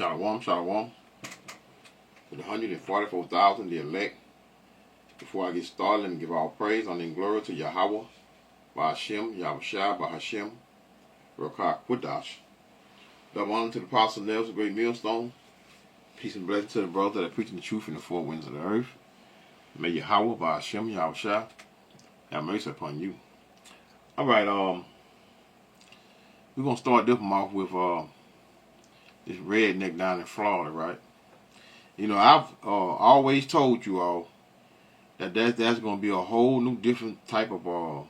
Shalom, shalom. With 144,000, the elect. Before I get started, let me give all praise, honor, and glory to Yahweh, Ba'ashem, Yahushua, Ba'ashem, Rokah Qudash. Double honor to the apostle Nels, the great millstone. Peace and blessing to the brothers that are preaching the truth in the four winds of the earth. May Yahweh, Ba'ashem, Yahushua, have mercy upon you. All right, we're going to start this one off with this redneck down in Florida, right? You know, I've always told you all that that's going to be a whole new different type of war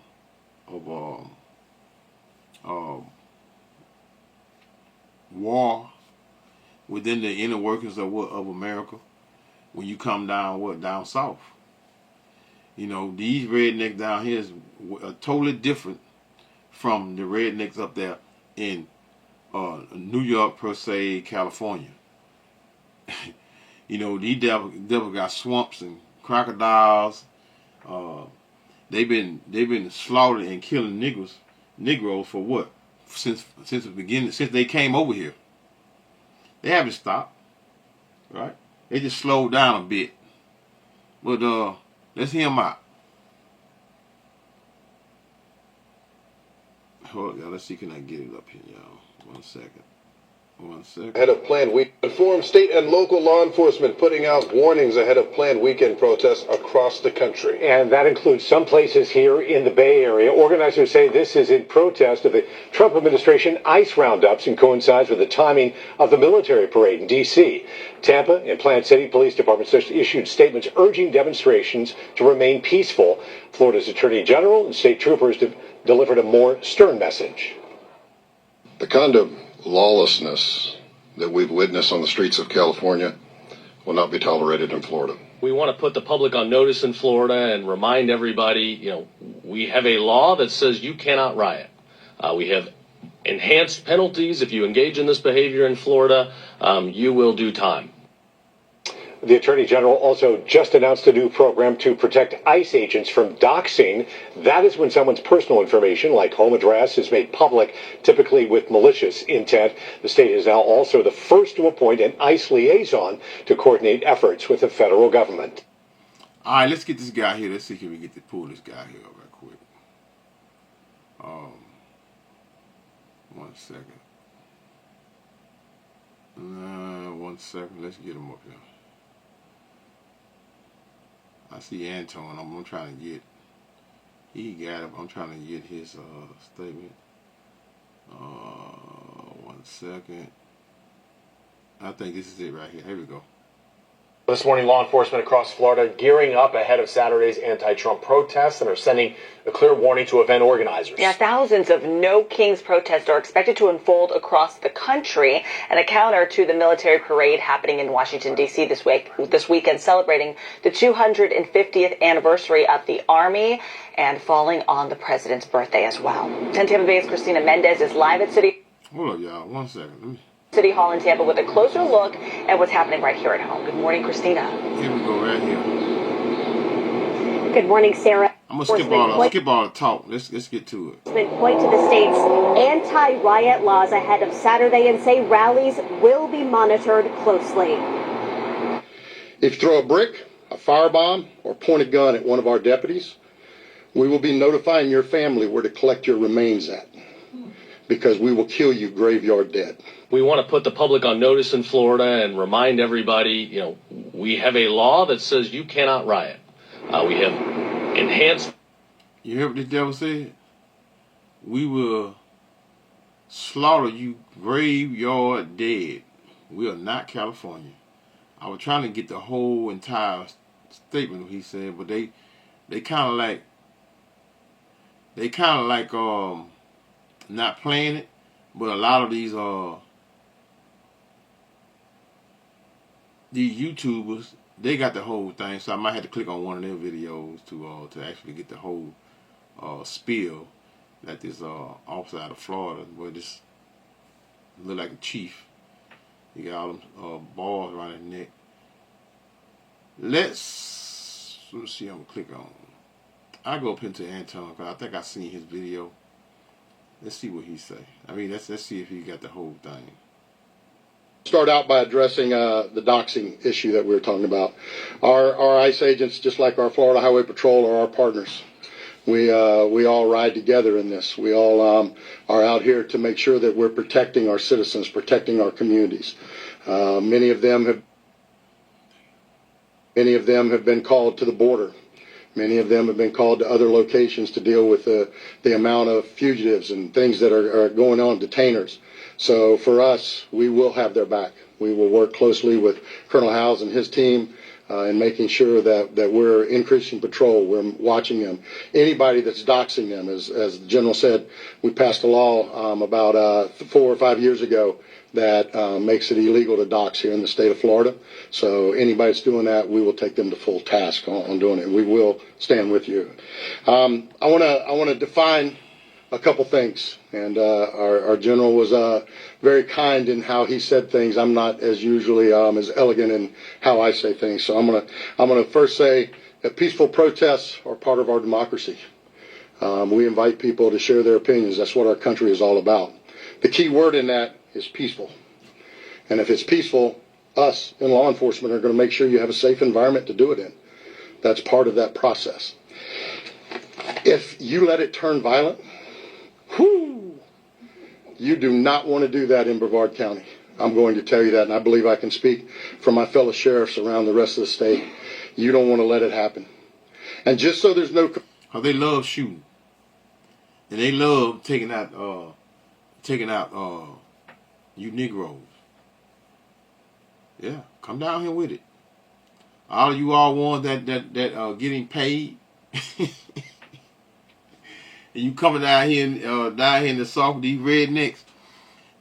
within the inner workings of America when you come down south. You know, these rednecks down here is totally different from the rednecks up there in New York, per se, California. You know, these devil got swamps and crocodiles. They've been slaughtering and killing Negroes for what? Since the beginning, since they came over here. They haven't stopped, right? They just slowed down a bit. But let's hear them out. Hold on, y'all. Let's see, can I get it up here, y'all? 1 second. 1 second. Ahead of planned week, informed state and local law enforcement putting out warnings ahead of planned weekend protests across the country. And that includes some places here in the Bay Area. Organizers say this is in protest of the Trump administration ICE roundups and coincides with the timing of the military parade in D.C. Tampa and Plant City police departments issued statements urging demonstrations to remain peaceful. Florida's Attorney General and state troopers delivered a more stern message. The kind of lawlessness that we've witnessed on the streets of California will not be tolerated in Florida. We want to put the public on notice in Florida and remind everybody, we have a law that says you cannot riot. We have enhanced penalties. If you engage in this behavior in Florida, you will do time. The Attorney General also just announced a new program to protect ICE agents from doxing. That is when someone's personal information, like home address, is made public, typically with malicious intent. The state is now also the first to appoint an ICE liaison to coordinate efforts with the federal government. All right, let's get this guy here. Let's see if we get to pull this guy here real quick. 1 second. 1 second. Let's get him up here. I see Anton. I'm trying to get. He got it. I'm trying to get his statement. 1 second. I think this is it right here. Here we go. This morning, law enforcement across Florida gearing up ahead of Saturday's anti-Trump protests and are sending a clear warning to event organizers. Yeah, thousands of No Kings protests are expected to unfold across the country, and a counter to the military parade happening in Washington, D.C. this weekend, celebrating the 250th anniversary of the Army and falling on the president's birthday as well. 10 Tampa Bay's Christina Mendez is live at City. Hold up, y'all. 1 second. City Hall in Tampa with a closer look at what's happening right here at home. Good morning, Christina. Here we go, right here. Good morning, Sarah. I'm gonna skip all the talk. Let's get to it. Point to the state's anti-riot laws ahead of Saturday and say rallies will be monitored closely. If you throw a brick, a firebomb, or point a gun at one of our deputies, we will be notifying your family where to collect your remains at, because we will kill you graveyard dead. We want to put the public on notice in Florida and remind everybody, we have a law that says you cannot riot. We have enhanced. You hear what the devil said? We will slaughter you graveyard dead. We are not California. I was trying to get the whole entire statement he said, but they kind of like not playing it. But a lot of these YouTubers, they got the whole thing, so I might have to click on one of their videos to actually get the whole spiel that this officer out of Florida, where this look like a chief. He got all them balls around his neck. Let's see. I'm gonna click on. I go up into Anton because I think I seen his video. Let's see what he say. I mean, let's see if he got the whole thing. Start out by addressing the doxing issue that we were talking about. Our ICE agents, just like our Florida Highway Patrol, are our partners. We all ride together in this. We all are out here to make sure that we're protecting our citizens, protecting our communities. Many of them have been called to the border. Many of them have been called to other locations to deal with the amount of fugitives and things that are going on, detainers. So for us, we will have their back. We will work closely with Colonel Howes and his team in making sure that we're increasing patrol. We're watching them. Anybody that's doxing them, as the General said, we passed a law about 4 or 5 years ago that makes it illegal to dox here in the state of Florida. So anybody that's doing that, we will take them to full task on doing it. We will stand with you. I want to define a couple things, and our general was very kind in how he said things. I'm not as usually as elegant in how I say things, so I'm gonna first say that peaceful protests are part of our democracy. We invite people to share their opinions. That's what our country is all about. The key word in that is peaceful. And if it's peaceful, us in law enforcement are going to make sure you have a safe environment to do it in. That's part of that process. If you let it turn violent, you do not want to do that in Brevard County. I'm going to tell you that, and I believe I can speak for my fellow sheriffs around the rest of the state. You don't want to let it happen. And just so there's no... They love shooting. And they love taking out you Negroes. Yeah, come down here with it. All of you all want that getting paid. And you coming down here in the South with these rednecks.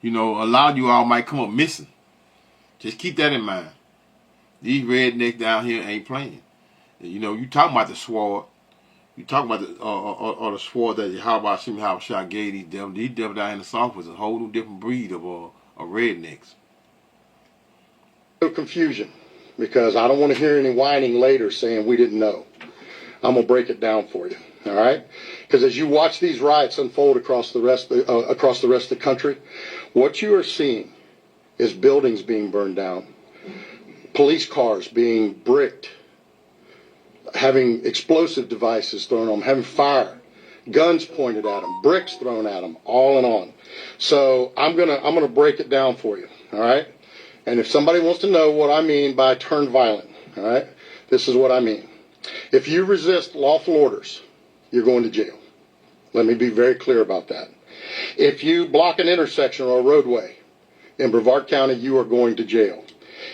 You know, a lot of you all might come up missing. Just keep that in mind. These rednecks down here ain't playing. You know, you talking about the sword. You talking about the sword that how shot gave these devils. These devils down in the South was a whole new different breed of rednecks. No confusion, because I don't want to hear any whining later saying we didn't know. I'm gonna break it down for you. All right, because as you watch these riots unfold across the rest of the country, what you are seeing is buildings being burned down, police cars being bricked, having explosive devices thrown on them, having fire, guns pointed at them, bricks thrown at them, all and on. So I'm gonna break it down for you. All right, and if somebody wants to know what I mean by turn violent, all right, this is what I mean. If you resist lawful orders, you're going to jail. Let me be very clear about that. If you block an intersection or a roadway in Brevard County, you are going to jail.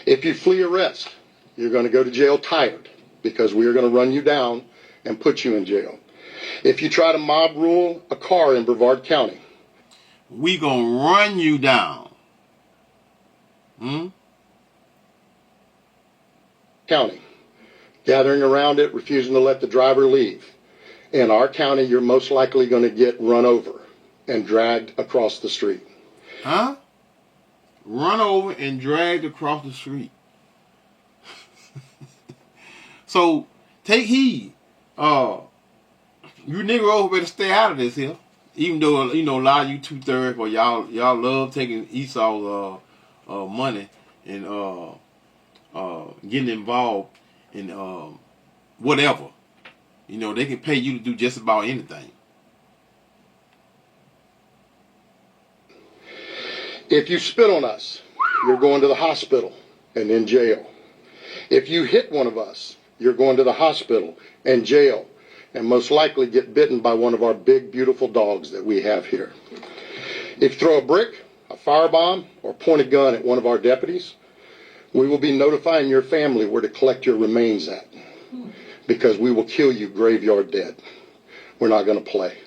If you flee arrest, you're going to go to jail tired, because we are going to run you down and put you in jail. If you try to mob rule a car in Brevard County, we going to run you down. County, gathering around it, refusing to let the driver leave. In our county, you're most likely going to get run over and dragged across the street. Huh? Run over and dragged across the street. So, take heed. You Negroes better stay out of this here. Even though, you know, a lot of you 2/3, or y'all love taking Esau's money and getting involved in whatever. You know, they can pay you to do just about anything. If you spit on us, you're going to the hospital and in jail. If you hit one of us, you're going to the hospital and jail, and most likely get bitten by one of our big, beautiful dogs that we have here. If you throw a brick, a firebomb, or point a gun at one of our deputies, we will be notifying your family where to collect your remains at, because we will kill you graveyard dead. We're not going to play.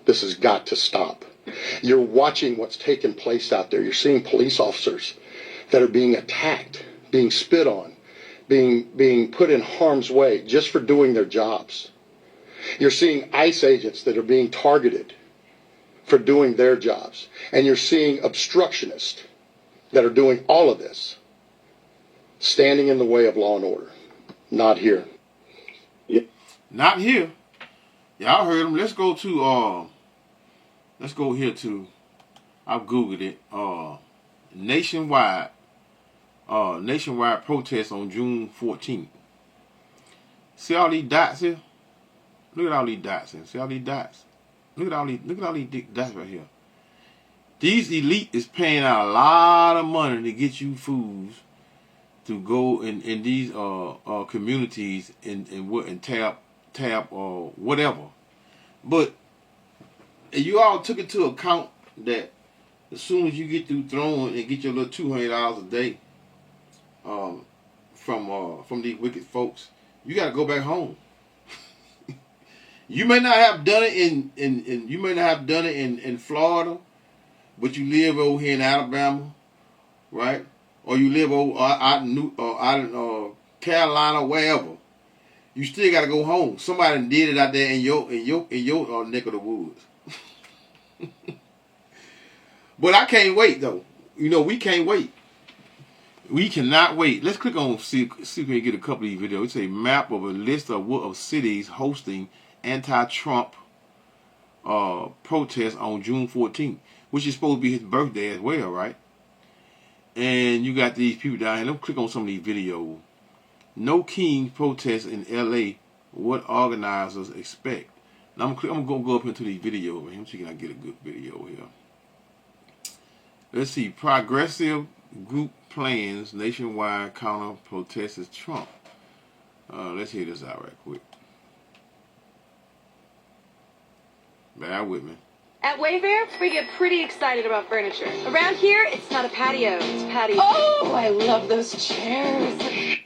This has got to stop. You're watching what's taking place out there. You're seeing police officers that are being attacked, being spit on, being put in harm's way just for doing their jobs. You're seeing ICE agents that are being targeted for doing their jobs. And you're seeing obstructionists that are doing all of this, standing in the way of law and order. Not here. Not here. Y'all heard him. Let's go here to, I've Googled it, nationwide nationwide protest on June 14th. See all these dots here? Look at all these dots here. See all these dots? Look at all these dots right here. These elite is paying out a lot of money to get you fools to go in these communities and tap or whatever. But you all took into account that as soon as you get through throwing and get your little $200 a day from these wicked folks, you got to go back home. You may not have done it in Florida, but you live over here in Alabama, right? Or you live over out in Carolina, wherever. You still got to go home. Somebody did it out there in your neck of the woods. But I can't wait though. You know, we can't wait. We cannot wait. Let's click on see if we can get a couple of these videos. It's a map of a list of cities hosting anti-Trump protests on June 14th, which is supposed to be his birthday as well, right? And you got these people down here. Let's click on some of these videos. No Kings protests in L.A. What organizers expect. Now I'm going to go up into these videos. Let me see if I can get a good video here. Let's see. Progressive group plans nationwide counter protests Trump. Let's hear this out right quick. Bear with me. At Wayfair, we get pretty excited about furniture. Around here, it's not a patio, it's patio. Oh, I love those chairs.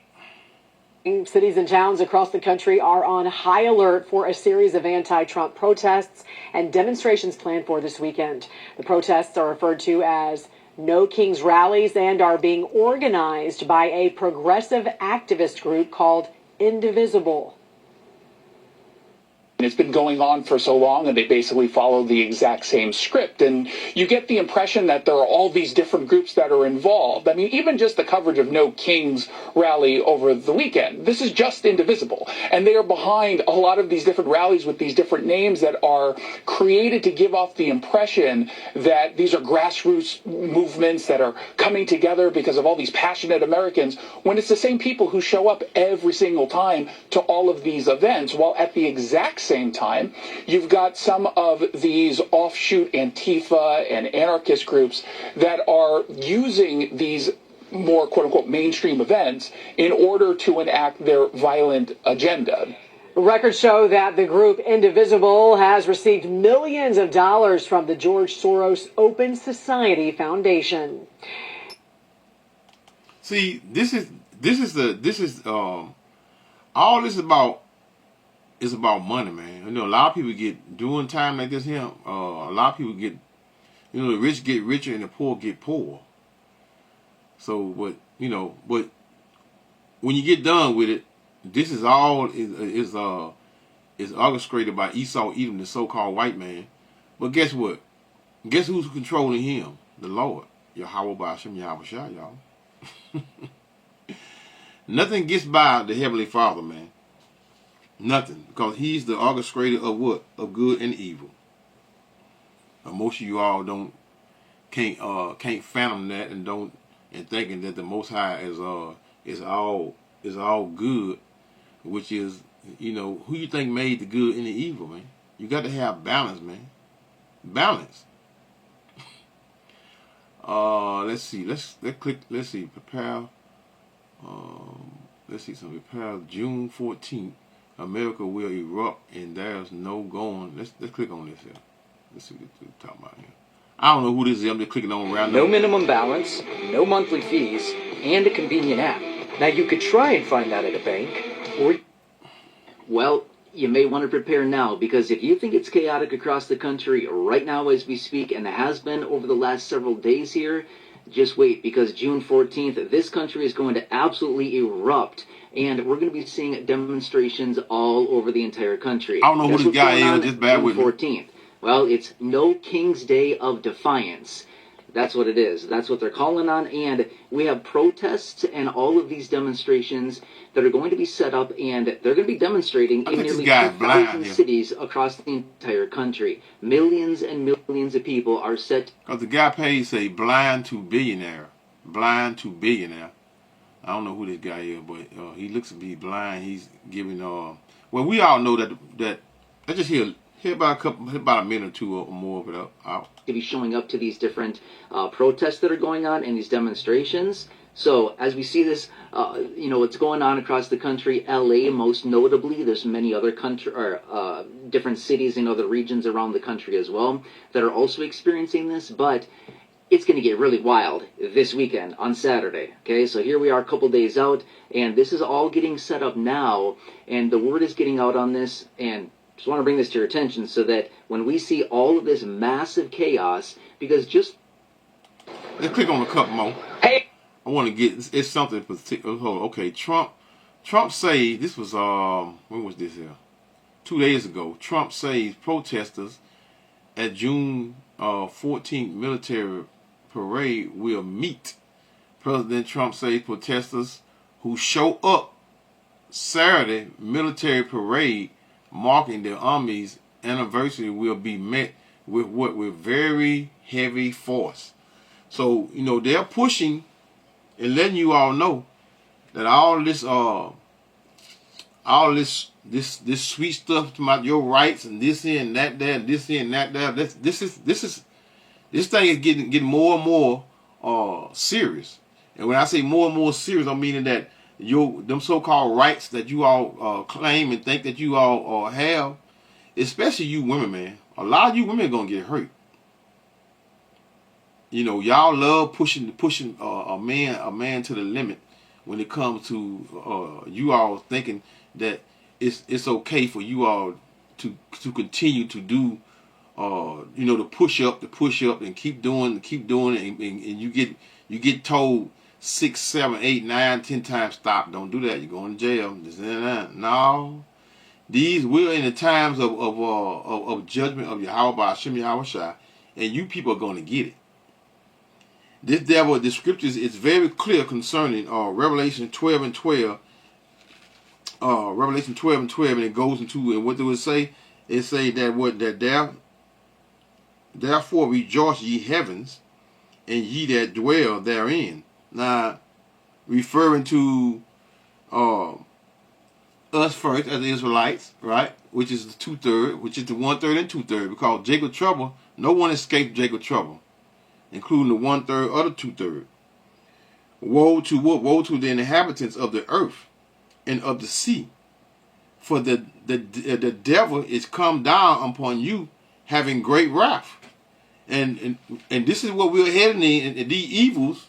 Cities and towns across the country are on high alert for a series of anti-Trump protests and demonstrations planned for this weekend. The protests are referred to as No Kings rallies and are being organized by a progressive activist group called Indivisible. It's been going on for so long, and they basically follow the exact same script. And you get the impression that there are all these different groups that are involved. I mean, even just the coverage of No Kings rally over the weekend. This is just Indivisible. And they are behind a lot of these different rallies with these different names that are created to give off the impression that these are grassroots movements that are coming together because of all these passionate Americans, when it's the same people who show up every single time to all of these events, while at the exact same time, you've got some of these offshoot Antifa and anarchist groups that are using these more quote-unquote mainstream events in order to enact their violent agenda. Records show that the group Indivisible has received millions of dollars from the George Soros Open Society Foundation. See, all this is about money, man. You know, a lot of people get doing time like this here. A lot of people get, you know, the rich get richer and the poor get poor. So, but when you get done with it, this is all is orchestrated by Esau Edom, the so-called white man. But guess what? Guess who's controlling him? The Lord, Yahweh Ba'ashem Yahweh Shah, y'all. Nothing gets by the Heavenly Father, man. Nothing, because he's the orchestrator of what? Of good and evil. Most of you all can't fathom that and thinking that the Most High is all good, which is, you know, who you think made the good and the evil, man? You got to have balance, man. Balance. Let's see. Let's click. Let's see. Prepare. Let's see. So prepare June 14th. America will erupt and there's no going. Let's click on this here. Let's see what we're talking about here. I don't know who this is. I'm just clicking on around. No minimum balance, no monthly fees, and a convenient app. Now you could try and find that at a bank, or... Well, you may want to prepare now, because if you think it's chaotic across the country right now as we speak, and it has been over the last several days here, just wait, because June 14th, this country is going to absolutely erupt. And we're going to be seeing demonstrations all over the entire country. I don't know who this guy is. Just bad with me. 14th. Well, it's No King's Day of Defiance. That's what it is. That's what they're calling on. And we have protests and all of these demonstrations that are going to be set up, and they're going to be demonstrating in nearly 2,000 cities across the entire country. Millions and millions of people are set. Because the guy pays, say, blind to billionaire. Blind to billionaire. I don't know who this guy is, but he looks to be blind. He's giving well, we all know that I just hear about a minute or two or more of it out. To be showing up to these different protests that are going on and these demonstrations. So as we see this, what's going on across the country, LA most notably, there's many other different cities in other regions around the country as well that are also experiencing this, but it's going to get really wild this weekend on Saturday. Okay, so here we are a couple days out, and this is all getting set up now, and the word is getting out on this, and just want to bring this to your attention so that when we see all of this massive chaos, because just... Let's click on a couple more. Hey! I want to get, it's something particular. Okay, Trump say, this was, when was this here? 2 days ago. Trump says protesters at June 14th military parade will meet. President Trump says protesters who show up Saturday military parade marking the Army's anniversary will be met with very heavy force. So, they're pushing and letting you all know that all this sweet stuff about your rights and this here and that there, and this here and that there, this thing is getting more and more serious. And when I say more and more serious, I'm meaning that them so-called rights that you all claim and think that you all have, especially you women, man. A lot of you women are gonna get hurt. Y'all love pushing a man to the limit when it comes to you all thinking that it's okay for you all to continue to do to push up and keep doing it, and you get told 6, 7, 8, 9, 10 times stop. Don't do that. You're going to jail. This and that. No, we're in the times of judgment of Yahweh Hashem Yahweh Shai, and you people are going to get it. The scriptures is very clear concerning Revelation 12 and 12. Revelation 12 and 12, and it goes into, and what do it say? It say that therefore rejoice ye heavens, and ye that dwell therein. Now, referring to us first as the Israelites, right? Which is the 2/3, which is the 1/3 and 2/3, because Jacob trouble, no one escaped Jacob trouble, including the 1/3 or the 2/3. Woe to what? Woe to the inhabitants of the earth and of the sea, for the devil is come down upon you, having great wrath. And this is what we're heading in, and these evils,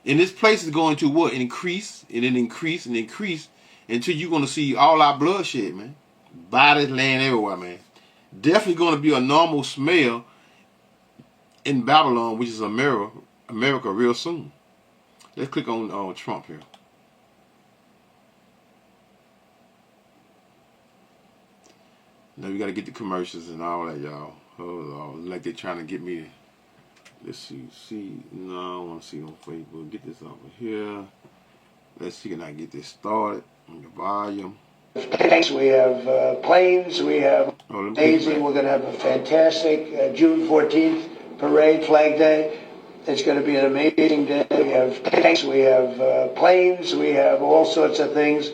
and this place is going to what? Increase, and then increase, and increase, until you're going to see all our bloodshed, man. Bodies laying everywhere, man. Definitely going to be a normal smell in Babylon, which is America real soon. Let's click on Trump here. Now we got to get the commercials and all that, y'all. Oh, like they're trying to get me. Let's see. No, I don't want to see on Facebook. Get this over here. Let's see, can I get this started on the volume? We have planes. We have amazing. We're going to have a fantastic June 14th parade, Flag Day. It's going to be an amazing day. We have tanks. We have planes. We have all sorts of things.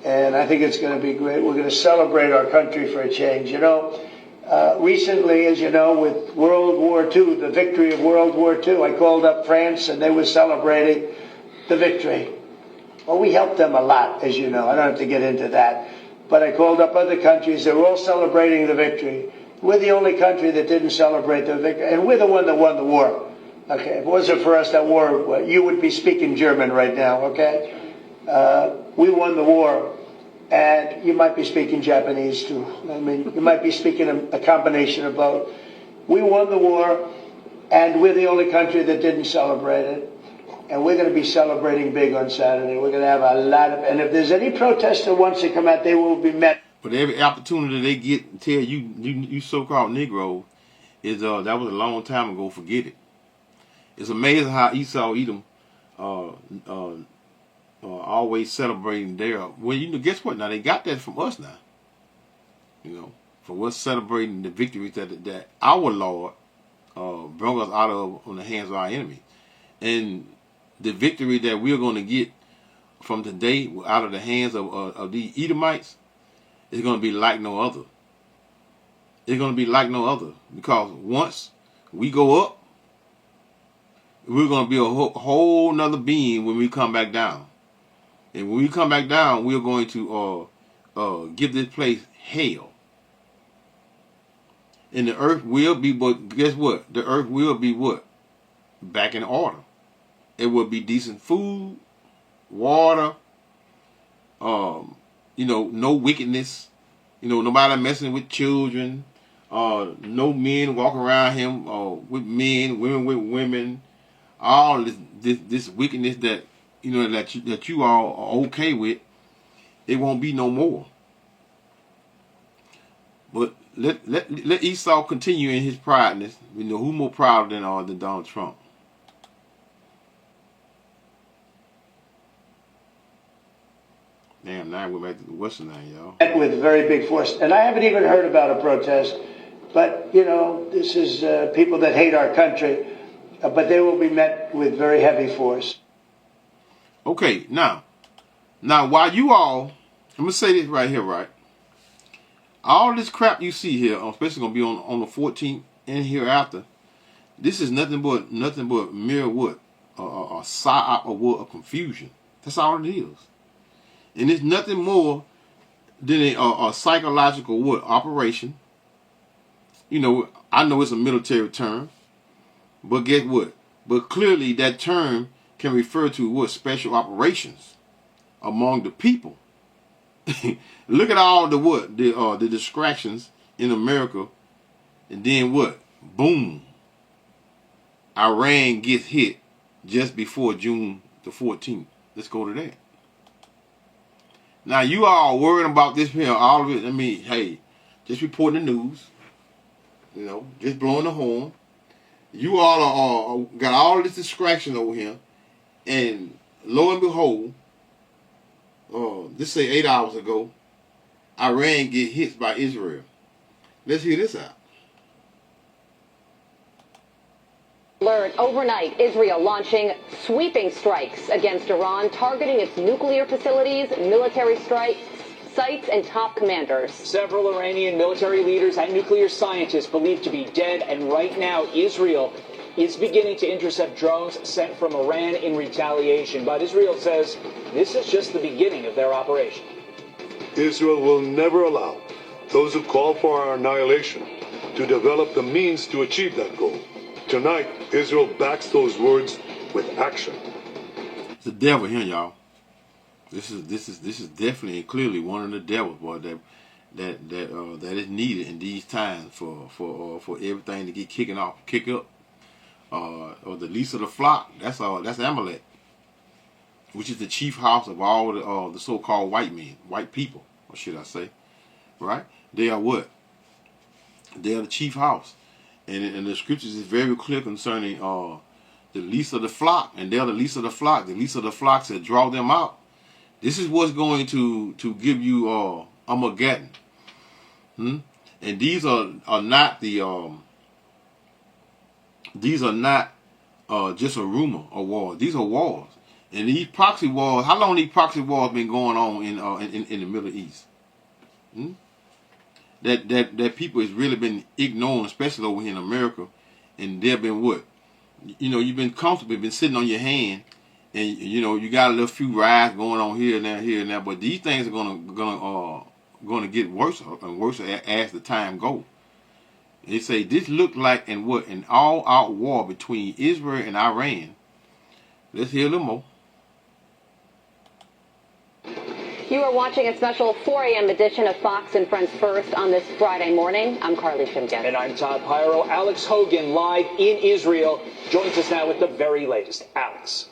And I think it's going to be great. We're going to celebrate our country for a change. Recently, as you know, with World War II, the victory of World War II, I called up France and they were celebrating the victory. Well, we helped them a lot, as you know. I don't have to get into that. But I called up other countries. They were all celebrating the victory. We're the only country that didn't celebrate the victory. And we're the one that won the war. Okay, if it wasn't for us, that war, you would be speaking German right now, okay? We won the war. And you might be speaking Japanese too. I mean, you might be speaking a combination of both. We won the war, and we're the only country that didn't celebrate it. And we're going to be celebrating big on Saturday. We're going to have a lot of, and if there's any protester wants to come out, they will be met. But every opportunity they get to tell you so-called Negroes is that was a long time ago. Forget it. It's amazing how Esau, Edom, always celebrating there. Well, guess what? Now they got that from us now. For us celebrating the victories that our Lord brought us out of on the hands of our enemy, and the victory that we're going to get from today out of the hands of these Edomites is going to be like no other. It's going to be like no other, because once we go up, we're going to be a whole nother being when we come back down. And when we come back down, we're going to give this place hell. And the earth will be, but guess what? The earth will be what? Back in order. It will be decent food, water, no wickedness, nobody messing with children, no men walking around him with men, women with women, all this wickedness that that you all are okay with. It won't be no more. But let Esau continue in his prideness. Who more proud than Donald Trump? Damn, now we're back to the Western line, y'all. With very big force. And I haven't even heard about a protest, but, this is people that hate our country, but they will be met with very heavy force. Okay, now, while you all, I'm going to say this right here, right? All this crap you see here, especially going to be on the 14th and hereafter, this is nothing but mere what? A psyop of what? A confusion. That's all it is. And it's nothing more than a psychological what? Operation. I know it's a military term, but guess what? But clearly that term can refer to what? Special operations among the people. Look at all the what? The distractions in America, and then what? Boom. Iran gets hit just before June the 14th. Let's go to that. Now, you all worrying about this here, all of it. I mean, hey, just reporting the news, just blowing the horn. You all are got all this distraction over here, and lo and behold, let's say 8 hours ago, Iran get hit by Israel. Let's hear this out. Alert overnight, Israel launching sweeping strikes against Iran, targeting its nuclear facilities, military sites, and top commanders. Several Iranian military leaders and nuclear scientists believed to be dead, and right now Israel is beginning to intercept drones sent from Iran in retaliation. But Israel says this is just the beginning of their operation. Israel will never allow those who call for our annihilation to develop the means to achieve that goal. Tonight, Israel backs those words with action. It's the devil here, y'all. This is definitely and clearly one of the devils, boy, that is needed in these times for everything to get kick up. Or the least of the flock. That's Amalek, which is the chief house of all the so-called white people, or should I say, right? They are what? They are the chief house. And the scriptures is very clear concerning the least of the flock, and they're the least of the flock. The least of the flock said, draw them out. This is what's going to give you Armageddon. And these are not just a rumor of war. These are wars, and these proxy wars. How long these proxy wars been going on in the Middle East? That people has really been ignoring, especially over here in America, and they've been what? You've been comfortable, been sitting on your hand, and you got a little few riots going on here and there, but these things are gonna get worse and worse as the time goes. They say this looked like an all-out war between Israel and Iran. Let's hear a little more. You are watching a special 4 a.m. edition of Fox and Friends First on this Friday morning. I'm Carly Shimkin. And I'm Todd Pyro. Alex Hogan, live in Israel, joins us now with the very latest. Alex.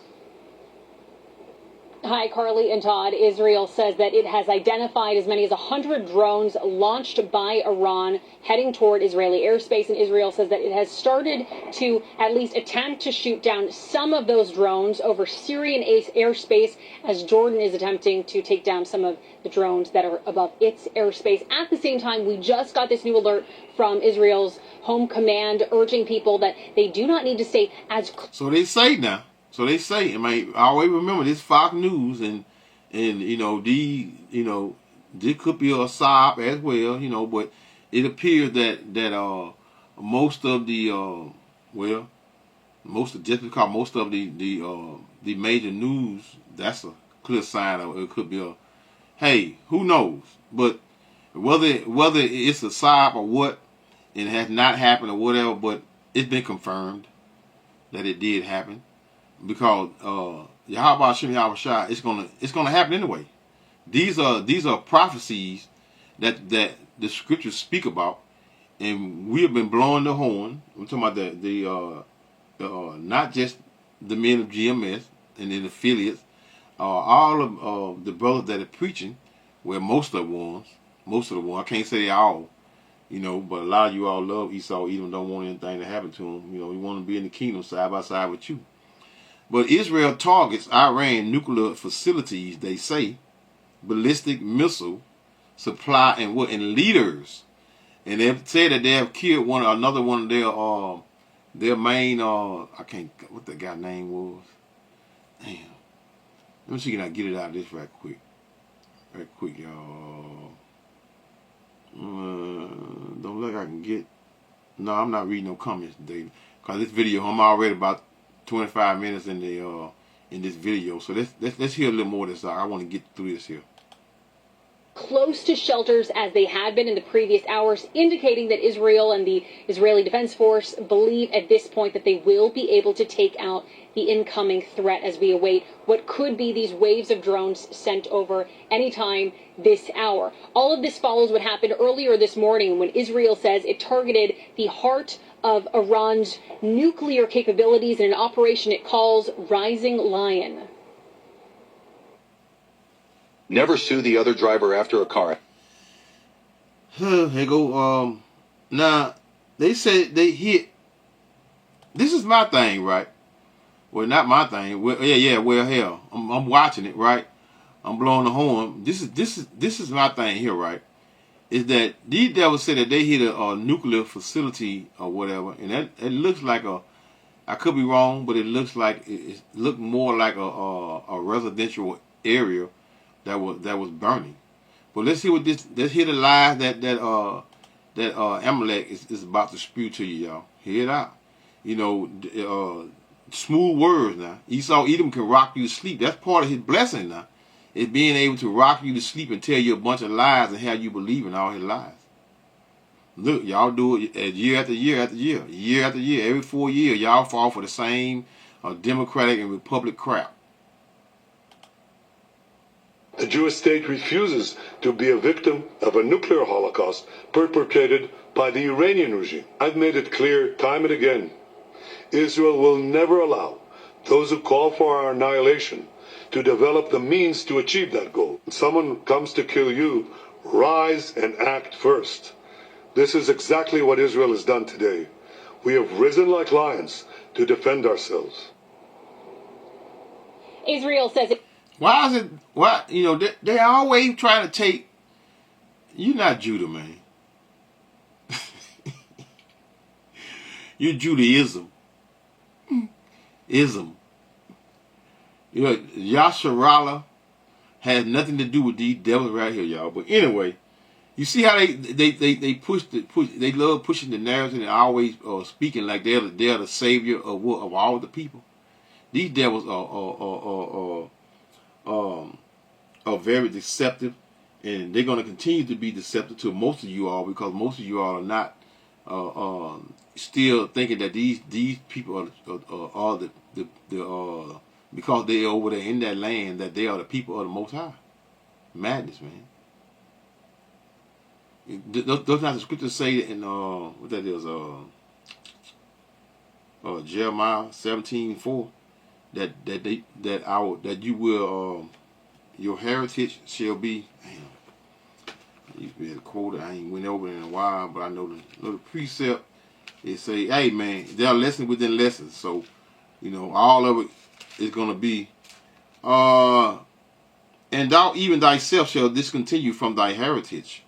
Hi, Carly and Todd. Israel says that it has identified as many as 100 drones launched by Iran heading toward Israeli airspace, and Israel says that it has started to at least attempt to shoot down some of those drones over Syrian airspace, as Jordan is attempting to take down some of the drones that are above its airspace. At the same time, we just got this new alert from Israel's home command urging people that they do not need to stay as... So they say now. So they say, I always remember this Fox News, and And this could be a sob as well, but it appears that most of the most of the major news, that's a clear sign of it could be hey, who knows? But whether it's a sob or what, it has not happened or whatever, but it's been confirmed that it did happen, because Yahweh Hashem Yahweh Shai, it's gonna happen anyway. These are prophecies that the scriptures speak about, and we have been blowing the horn. We're talking about the not just the men of GMS and the affiliates, all of the brothers that are preaching, well, most of the ones, I can't say they all, but a lot of you all love Esau, even don't want anything to happen to him. You want to be in the kingdom side by side with you. But Israel targets Iran nuclear facilities, they say, ballistic missile supply and leaders, and they've said that they have killed another one of their main I can't what that guy name was. Damn. Let me see can I get it out of this right quick, y'all. Don't look like I can get. No, I'm not reading no comments today, because this video I'm already about 25 minutes in this video. So let's hear a little more of this. I want to get through this here. Close to shelters as they had been in the previous hours, indicating that Israel and the Israeli Defense Force believe at this point that they will be able to take out the incoming threat as we await what could be these waves of drones sent over anytime this hour. All of this follows what happened earlier this morning when Israel says it targeted the heart of Iran's nuclear capabilities in an operation it calls Rising Lion. Never sue the other driver after a car. Here go. Now they said they hit. This is my thing, right? Well, not my thing. Well, yeah. Well, hell, I'm watching it, right? I'm blowing the horn. This is my thing here, right? Is that these devils said that they hit a nuclear facility or whatever, and it looks like I could be wrong, but it looks like it looked more like a residential area that was burning. But let's hear the lies that Amalek is about to spew to you, y'all. Hear it out. Smooth words now. Esau Edom can rock you to sleep. That's part of his blessing now. It's being able to rock you to sleep and tell you a bunch of lies and have you believe in all his lies. Look, y'all do it year after year after year. Year after year. Every 4 years, y'all fall for the same Democratic and Republican crap. The Jewish state refuses to be a victim of a nuclear holocaust perpetrated by the Iranian regime. I've made it clear time and again. Israel will never allow those who call for our annihilation to develop the means to achieve that goal. When someone comes to kill you, rise and act first. This is exactly what Israel has done today. We have risen like lions to defend ourselves. Israel says it. Why is it? Why they always trying to take? You're not Judah, man. You're Judaism. Ism. Yasharallah has nothing to do with these devils right here, y'all. But anyway, you see how they push. They love pushing the narrative and always speaking like they're the savior of all the people. These devils are very deceptive, and they're going to continue to be deceptive to most of you all, because most of you all are not still thinking that these people are the because they're over there in that land, that they are the people of the Most High. Madness, man. Does not the scriptures say in what that is Jeremiah 17:4 that you will your heritage shall be. Damn, you be a quote. I ain't went over it in a while, but I know the precept. They say, hey man, there are lessons within lessons. So all of it is going to be and thou even thyself shall discontinue from thy heritage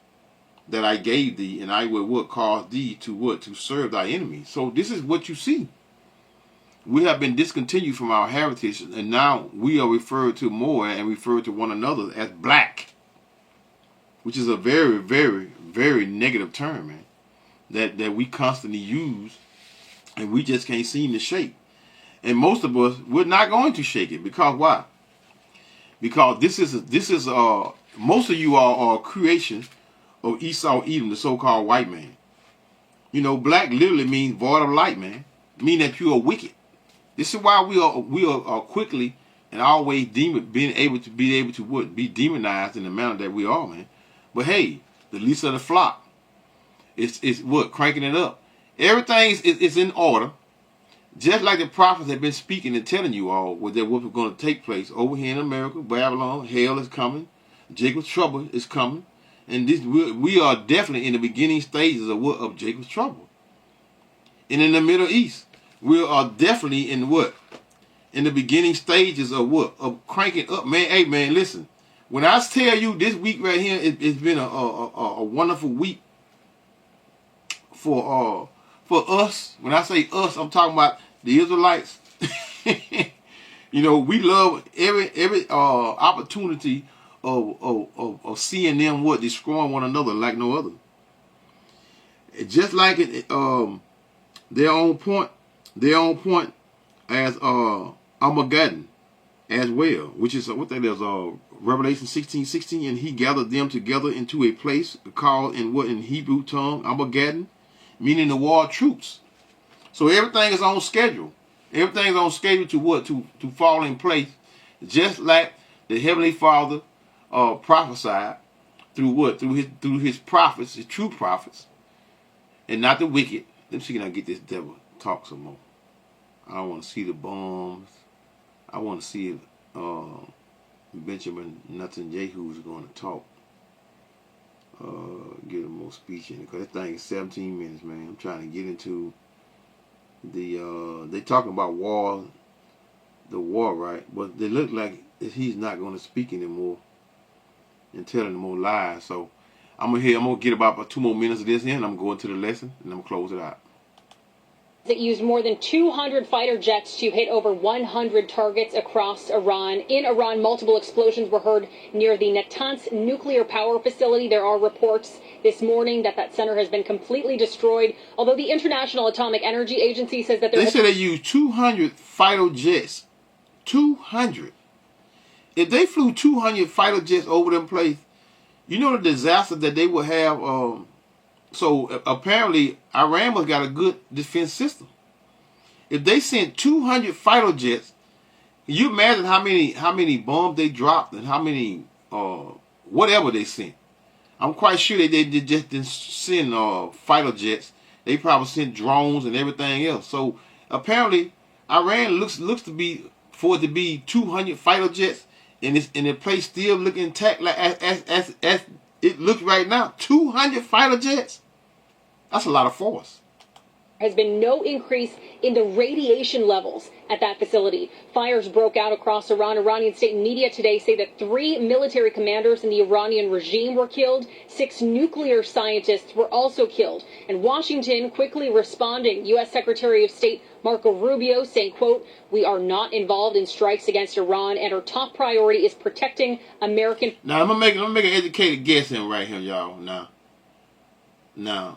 that I gave thee, and I will cause thee to serve thy enemy. So this is what you see. we have been discontinued from our heritage, and now we are referred to more and referred to one another as black, which is a very, very, very negative term, man, that we constantly use, and we just can't seem to shake. And most of us, we're not going to shake it. Because why? Because this is most of you are creation of Esau Edom, the so-called white man. You know, black literally means void of light, man. Meaning that you are wicked. This is why we are quickly and always being able to be demonized in the manner that we are, man. But hey, the least of the flock is what? Cranking it up. Everything is in order. Just like the prophets have been speaking and telling you all what was going to take place over here in America, Babylon, hell is coming, Jacob's trouble is coming, and this we are definitely in the beginning stages of Jacob's trouble. And in the Middle East, we are definitely in what? In the beginning stages of what? Of cranking up, man. Hey, man, listen. When I tell you this week right here, it's been a wonderful week for us. When I say us, I'm talking about the Israelites. You know, we love every opportunity of seeing them destroying one another like no other. Just like they're on point as Armageddon as well, which is what that is, Revelation 16:16, and he gathered them together into a place called in Hebrew tongue Armageddon, meaning the war troops. So everything is on schedule. Everything is on schedule to what? To fall in place, just like the Heavenly Father prophesied through what? Through his prophets, his true prophets, and not the wicked. Let me see, can I get this devil talk some more? I want to see the bombs. I want to see if Benjamin Netanyahu is going to talk. Get a more speech in it, because that thing is 17 minutes, man. I'm trying to get into the they talking about the war, right? But they look like he's not going to speak anymore and telling more lies. So I'm gonna get about 2 more minutes of this in, and I'm going to the lesson, and I'm gonna close it out. It used more than 200 fighter jets to hit over 100 targets across Iran. In Iran, multiple explosions were heard near the Natanz nuclear power facility. There are reports this morning that center has been completely destroyed, although the International Atomic Energy Agency says that they said they used 200 fighter jets. 200. If they flew 200 fighter jets over them place, you know the disaster that they would have. So apparently Iran must got a good defense system. If they sent 200 fighter jets, you imagine how many bombs they dropped and how many whatever they sent. I'm quite sure they just didn't send fighter jets. They probably sent drones and everything else. So apparently Iran looks to be 200 fighter jets, and the place still look intact like as it looks right now. 200 fighter jets. That's a lot of force. Has been no increase in the radiation levels at that facility. Fires broke out across Iran. Iranian state media today say that 3 military commanders in the Iranian regime were killed. 6 nuclear scientists were also killed. And Washington quickly responding. U.S. Secretary of State Marco Rubio saying, quote, "We are not involved in strikes against Iran, and our top priority is protecting American." Now, I'm gonna make an educated guess in right here, y'all. Now,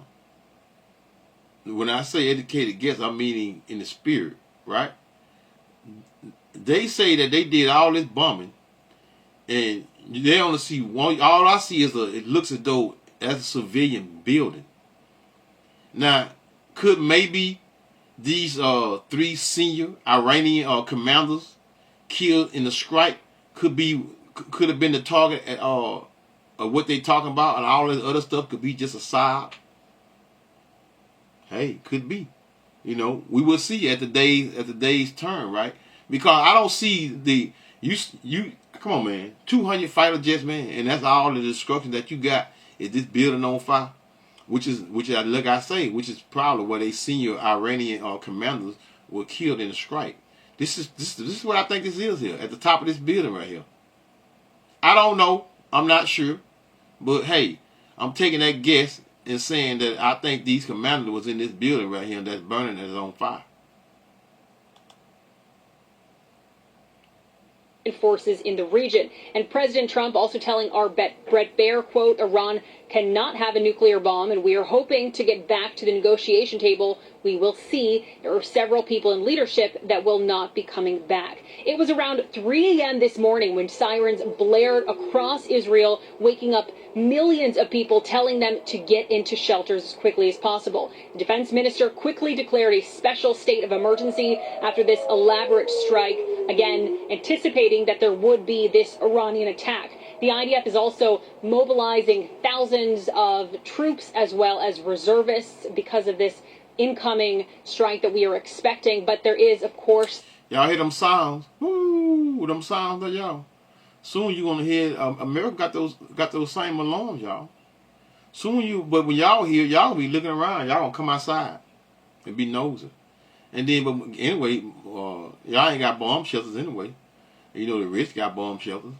when I say educated guess, I'm meaning in the spirit, right? They say that they did all this bombing, and they only see one. All I see is it looks as though that's a civilian building. Now, could maybe these 3 senior Iranian commanders killed in the strike could have been the target of what they talking about, and all this other stuff could be just a side. Hey, could be. You know, we will see at the day's turn, right? Because I don't see you come on, man. 200 fighter jets, man, and that's all the destruction that you got is this building on fire, which is probably where they senior Iranian commanders were killed in the strike. This is what I think this is here at the top of this building right here. I don't know. I'm not sure, but hey, I'm taking that guess and saying that I think these commanders was in this building right here that's burning, that's on fire. forces in the region. And President Trump also telling our Brett Baier, quote, Iran cannot have a nuclear bomb, and we are hoping to get back to the negotiation table. We will see. There are several people in leadership that will not be coming back. It was around 3 a.m. this morning when sirens blared across Israel, waking up millions of people, telling them to get into shelters as quickly as possible. The defense minister quickly declared a special state of emergency after this elaborate strike, again anticipating that there would be this Iranian attack. The IDF is also mobilizing thousands of troops as well as reservists because of this incoming strike that we are expecting. But there is, of course... Y'all hear them sounds? Woo! Them sounds that y'all. Soon you're gonna hear America got those same alarms, y'all. But when y'all hear, y'all be looking around. Y'all gonna come outside and be nosy. And then, but anyway, y'all ain't got bomb shelters anyway. You know the rich got bomb shelters,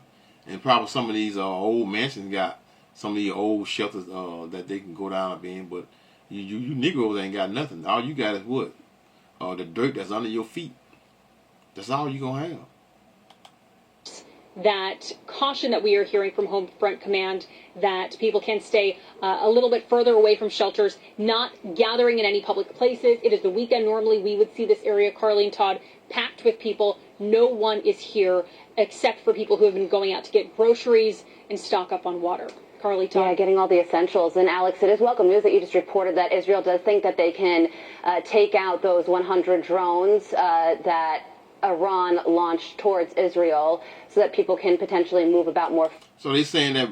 and probably some of these old mansions got some of these old shelters that they can go down up in. But you Negroes ain't got nothing. All you got is what? The dirt that's under your feet. That's all you gonna have. That caution that we are hearing from Home Front Command that people can stay a little bit further away from shelters, not gathering in any public places. It is the weekend. Normally we would see this area, Carly and Todd, packed with people. No one is here except for people who have been going out to get groceries and stock up on water. Carly, Todd. Yeah, getting all the essentials. And Alex, it is welcome news that you just reported that Israel does think that they can take out those 100 drones that Iran launched towards Israel so that people can potentially move about more. So they're saying that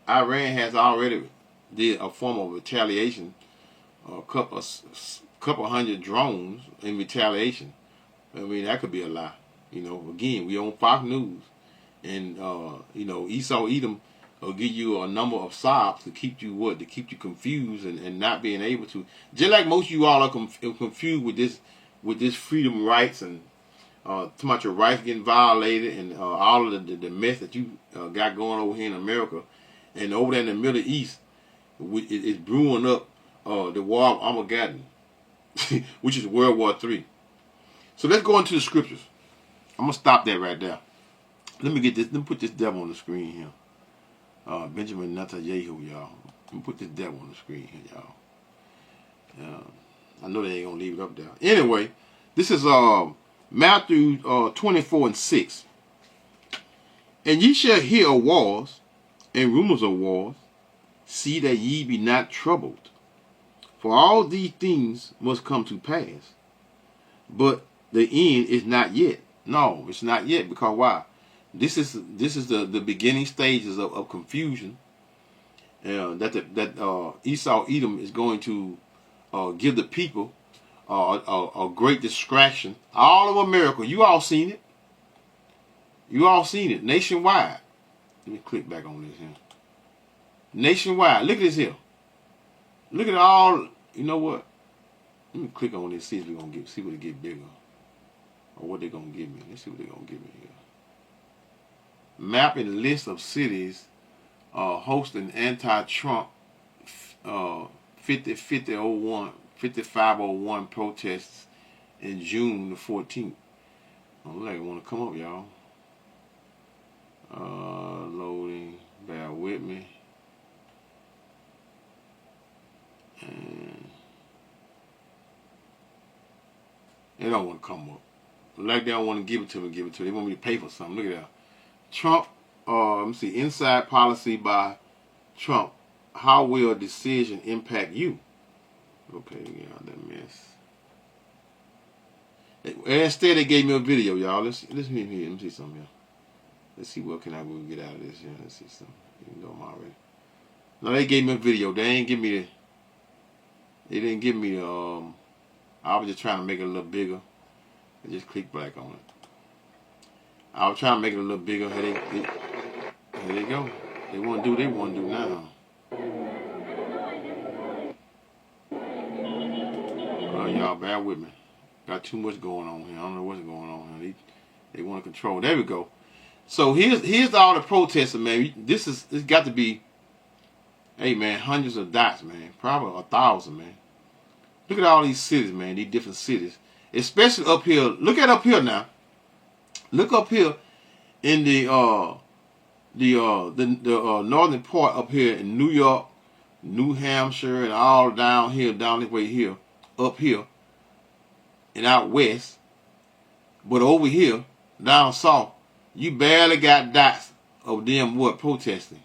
Iran has already did a form of retaliation, a couple hundred drones in retaliation. I mean, that could be a lie. You know, again, we on Fox News, and you know, Esau Edom will give you a number of sobs to keep you To keep you confused and not being able to. Just like most of you all are confused with this freedom rights and talking about your rights getting violated and all of the mess that you got going over here in America, and over there in the Middle East, it's brewing up the War of Armageddon, which is World War III. So let's go into the scriptures. I'm gonna stop that right there. Let me put this devil on the screen here. Benjamin Netanyahu, y'all. Let me put this devil on the screen here, y'all. I know they ain't gonna leave it up there. Anyway, this is Matthew 24:6. And ye shall hear of wars and rumors of wars. See that ye be not troubled. For all these things must come to pass. But the end is not yet. No, it's not yet. Because why? This is the beginning stages of confusion. That Esau Edom is going to give the people a great distraction. All of America, you all seen it. You all seen it nationwide. Let me click back on this here. Nationwide, look at this here. Look at all. You know what? Let me click on this. See if we're gonna see what it get bigger, or what they're gonna give me. Let's see what they're gonna give me here. Mapping list of cities hosting anti-Trump 5501 protests in June the 14th. Oh, look like it want to come up, y'all. Loading. Bear with me. And they don't want to come up. Like they don't want to give it to me. They want me to pay for something. Look at that. Trump, let me see. Inside policy by Trump. How will a decision impact you? Okay, get out that mess. Instead, they gave me a video, y'all. Let's hear. Let me see something here. Let's see what can I go get out of this here. Let's see something. Even though I'm already. No, they gave me a video. They ain't give me the. They didn't give me the. I was just trying to make it a little bigger. I just click back on it. I was trying to make it a little bigger. Here they go. They want to do. They want to do now. Y'all bear with me. Got too much going on here. I don't know what's going on here. They want to control. There we go. So here's all the protesters, man. It's got to be, hey man, hundreds of dots, man. Probably 1,000, man. Look at all these cities, man. These different cities, especially up here. Look at up here now. Look up here in the northern part up here in New York, New Hampshire, and all down here, down this way here, up here, and out west. But over here, down south, you barely got dots of them what protesting.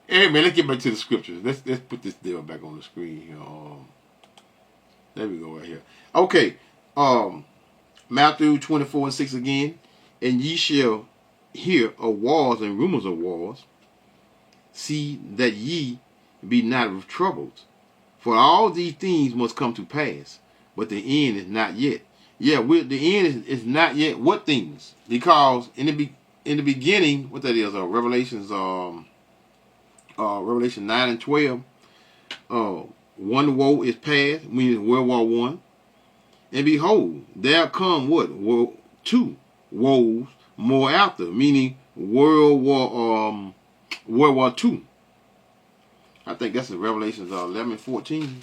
Hey man, let's get back to the scriptures. Let's put this deal back on the screen here. There we go right here. Okay. Matthew 24:6 again. And ye shall hear of wars and rumors of wars. See that ye be not troubled. For all these things must come to pass, but the end is not yet. Yeah, the end is not yet. What things? Because in the beginning, what that is, Revelation 9 and 12, one woe is past, meaning World War I. And behold, there come what? Two woes more after, meaning World War II. I think that's in Revelations 11 and 14.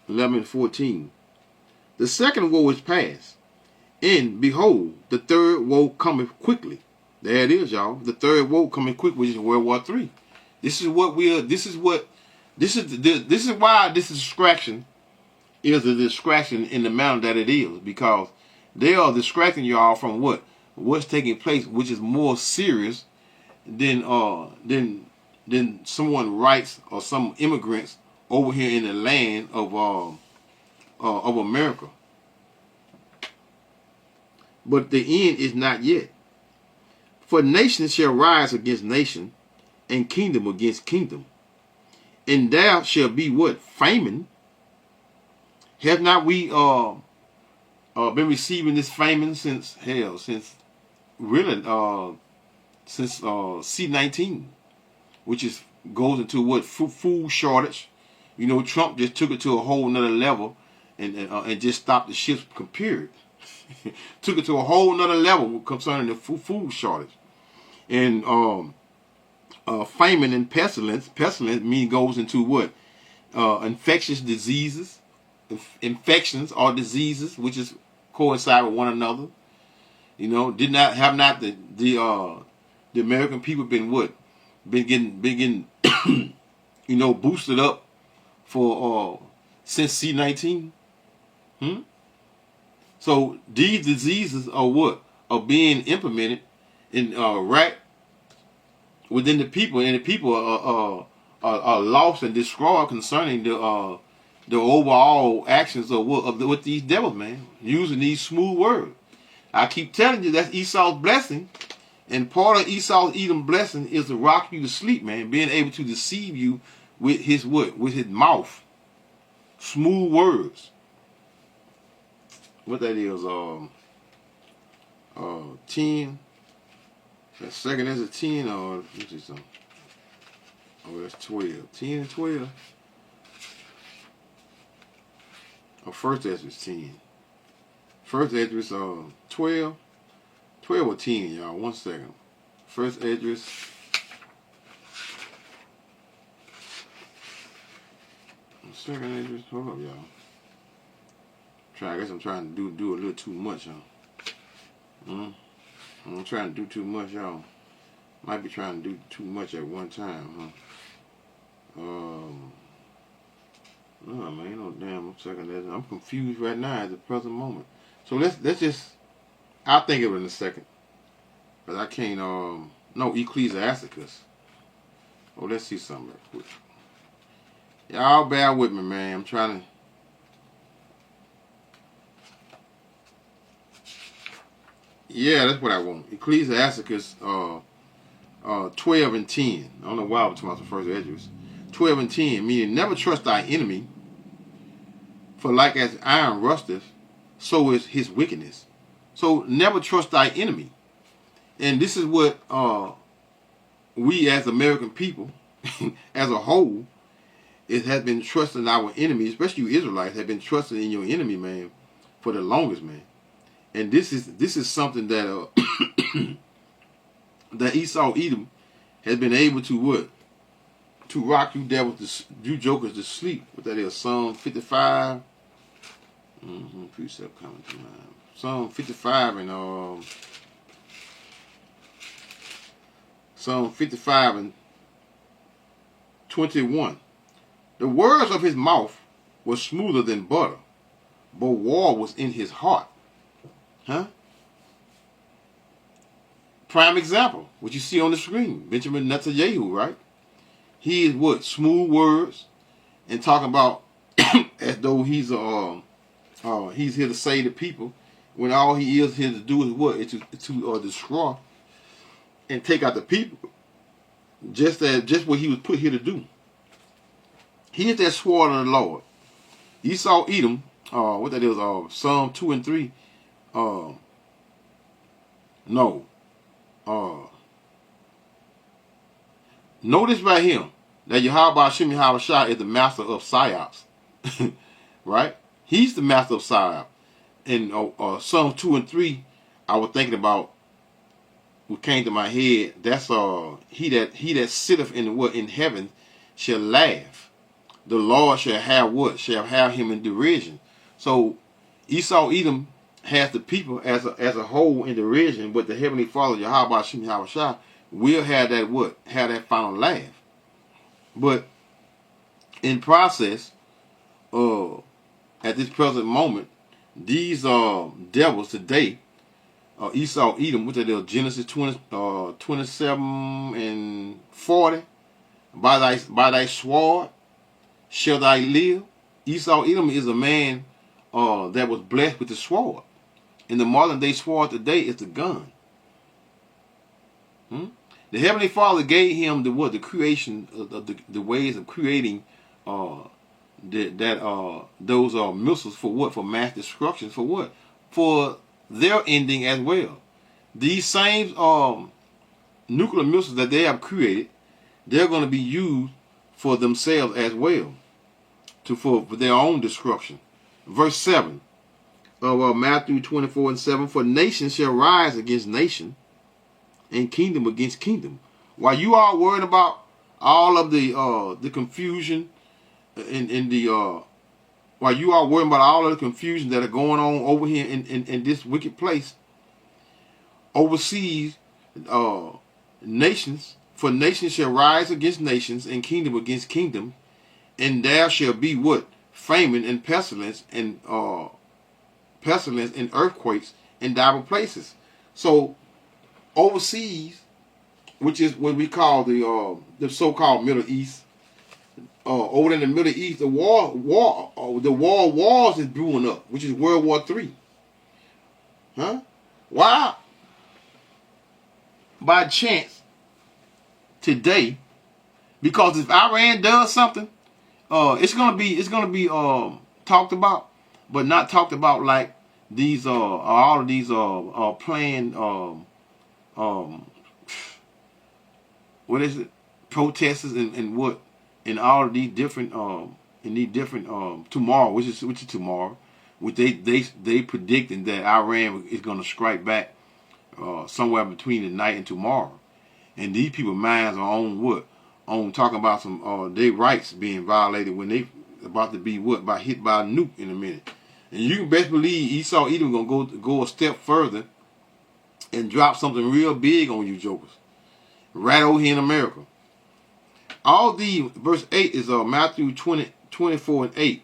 11 and 14. The second woe is past, and behold, the third woe cometh quickly. There it is, y'all. The third woe coming quick, which is World War III. This is why this distraction is a distraction in the manner that it is, because they are distracting y'all from what's taking place, which is more serious than someone rights or some immigrants over here in the land of America. But the end is not yet. For nation shall rise against nation, and kingdom against kingdom. And there shall be what? Famine. Have not we been receiving this famine since C-19, which goes into what? Food shortage. You know, Trump just took it to a whole nother level and just stopped the ships, period. Took it to a whole nother level concerning the food shortage. And famine and pestilence. Pestilence goes into what? Infectious diseases. Infections or diseases, which is coincide with one another. You know, the American people been getting you know, boosted up for since C-19. So these diseases are what? Are being implemented in right within the people, and the people are lost and destroyed concerning the overall actions of with these devils, man, using these smooth words. I keep telling you, that's Esau's blessing, and part of Esau's Edom blessing is to rock you to sleep, man, being able to deceive you with his what? With his mouth. Smooth words. What that is, 10. That second is a 10, or let me see something. Oh, that's 12. 10 and 12. Oh, first Ezra's 10. First Ezra's 12. 12 or 10, y'all. 1 second. First Ezra's. Second Ezra's. Hold up, y'all. I guess I'm trying to do a little too much, y'all. I'm trying to do too much, y'all. Might be trying to do too much at one time, huh? No, man, ain't no damn second Ezra. I'm confused right now at the present moment. So let's just. I'll think of it in a second, but I can't. No, Ecclesiasticus. Oh, let's see something real quick. Y'all bear with me, man. I'm trying to. Yeah, that's what I want. Ecclesiasticus 12 and 10. I don't know why I was talking about the first Ezra's. 12 and 10, meaning never trust thy enemy, for like as iron rusteth, so is his wickedness. So never trust thy enemy. And this is what we as American people, as a whole, it has been trusting our enemy, especially you Israelites, have been trusting in your enemy, man, for the longest, man. And this is something that that Esau Edom has been able to what? To rock you devils, you jokers to sleep. What that is, Psalm 55. Precept coming to mind. Psalm 55 and Psalm 55 and 21. The words of his mouth were smoother than butter, but war was in his heart. Huh? Prime example, what you see on the screen, Benjamin Netanyahu, right? He is what? Smooth words and talking about as though he's here to save the people, when all he is here to do is what? It's to destroy and take out the people. Just what he was put here to do. He is that sword of the Lord. Esau Edom, what that is, Psalm 2 and 3. Notice right here that Yahweh Hashem Yahweh is the master of psyops. Right? He's the master of psyops. And Psalm 2 and 3, I was thinking about, what came to my head, that's he that sitteth in heaven shall laugh. The Lord shall have what? Shall have him in derision. So Esau Edom has the people as a whole in derision, but the Heavenly Father, Yahweh Hashem Yahweh, will have that what? Have that final laugh. But in process, at this present moment, these devils today, Esau Edom, which is Genesis 27 and 40, by thy sword shall thy live. Esau Edom is a man that was blessed with the sword. And the modern day sword today is the gun. The Heavenly Father gave him the creation of the ways of creating those missiles for what? For mass destruction. For what? For their ending as well. These same nuclear missiles that they have created, they're going to be used for themselves as well, for their own destruction. Verse 7 of Matthew 24 and 7, for nation shall rise against nation, and kingdom against kingdom. While you are worried about all of the confusion while you are worried about all of the confusion that are going on over here in this wicked place, overseas nations, for nations shall rise against nations, and kingdom against kingdom, and there shall be what? Famine and pestilence and earthquakes in diverse places. So overseas, which is what we call the so-called Middle East, over in the Middle East, the wars is brewing up, which is World War III. Huh? Why? By chance, today, because if Iran does something, it's gonna be talked about, but not talked about like these all of these planned what is it? Protesters and what? In all of these different tomorrow, which is tomorrow, which they predicting that Iran is going to strike back somewhere between the night and tomorrow, and these people's minds are on what? On talking about some their rights being violated when they about to be what? By hit by a nuke in a minute, and you can best believe Esau Edom gonna go a step further and drop something real big on you jokers, right over here in America. All these, verse 8 is Matthew 24 and 8.